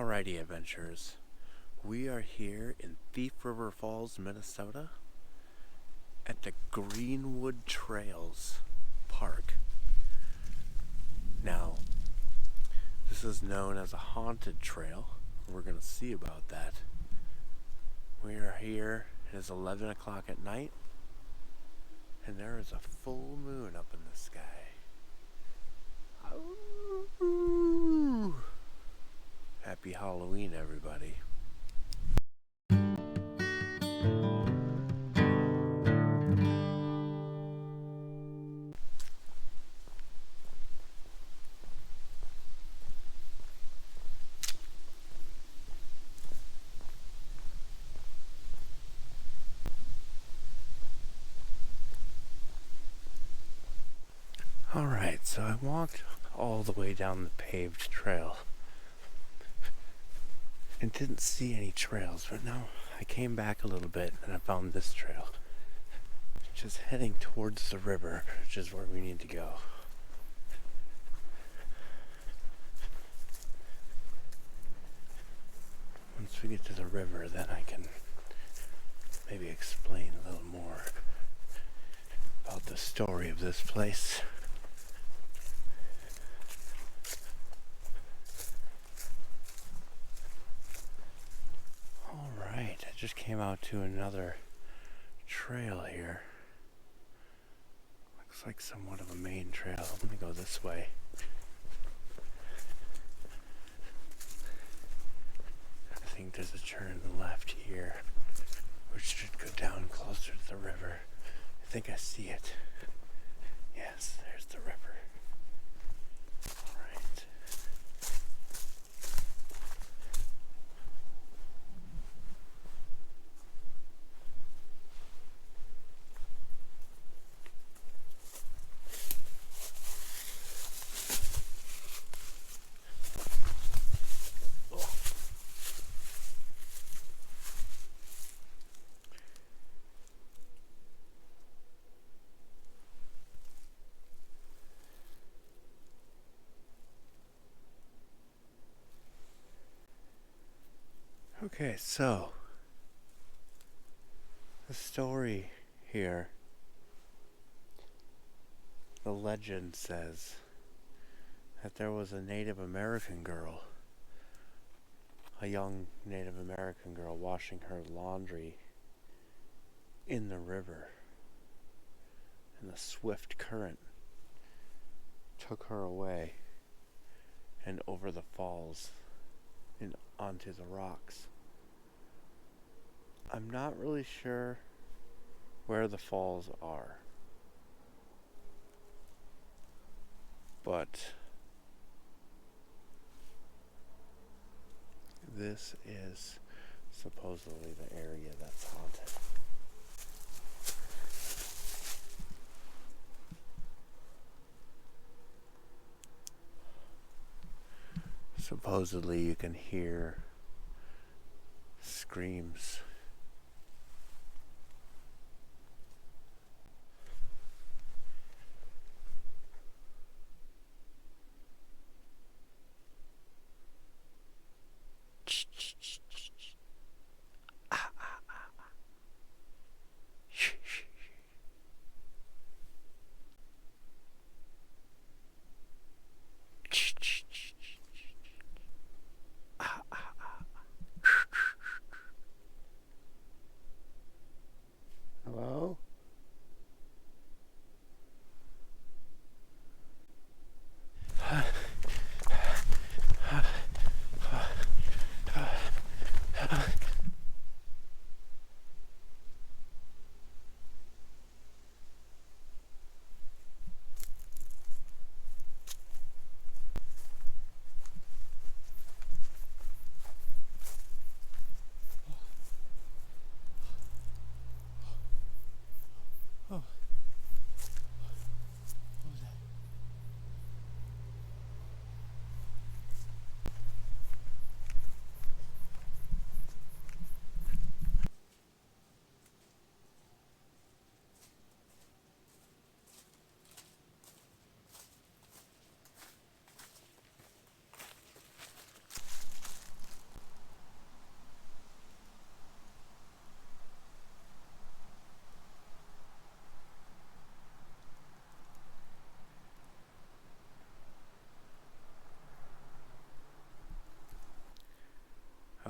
Alrighty, adventurers. We are here in Thief River Falls, Minnesota at the Greenwood Trails Park. Now, this is known as a haunted trail. We're going to see about that. We are here. It is 11 o'clock at night, and there is a full moon up in the sky. Ooh. Happy Halloween, everybody. Alright, so I walked all the way down the paved trail and didn't see any trails, but now I came back a little bit and I found this trail, which is heading towards the river, which is where we need to go. Once we get to the river, then I can maybe explain a little more about the story of this place. Alright, I just came out to another trail here. Looks like somewhat of a main trail. Let me go this way. I think there's a turn left here, which should go down closer to the river. I think I see it. Yes, there's the river. Alright. Okay, so the story here, the legend says that there was a Native American girl, a young Native American girl washing her laundry in the river, and the swift current took her away and over the falls and onto the rocks. I'm not really sure where the falls are, but this is supposedly the area that's haunted. Supposedly you can hear screams.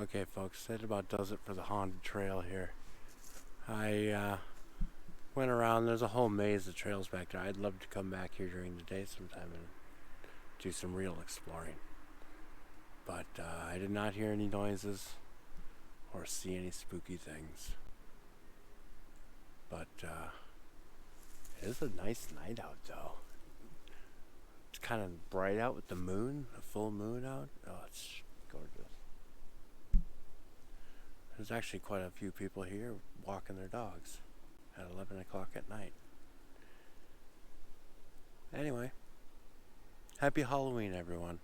Okay, folks, that about does it for the haunted trail here. I went around. There's a whole maze of trails back there. I'd love to come back here during the day sometime and do some real exploring. But I did not hear any noises or see any spooky things. But it is a nice night out, though. It's kind of bright out with the moon, a full moon out. Oh, it's gorgeous. There's actually quite a few people here walking their dogs at 11 o'clock at night. Anyway, happy Halloween, everyone.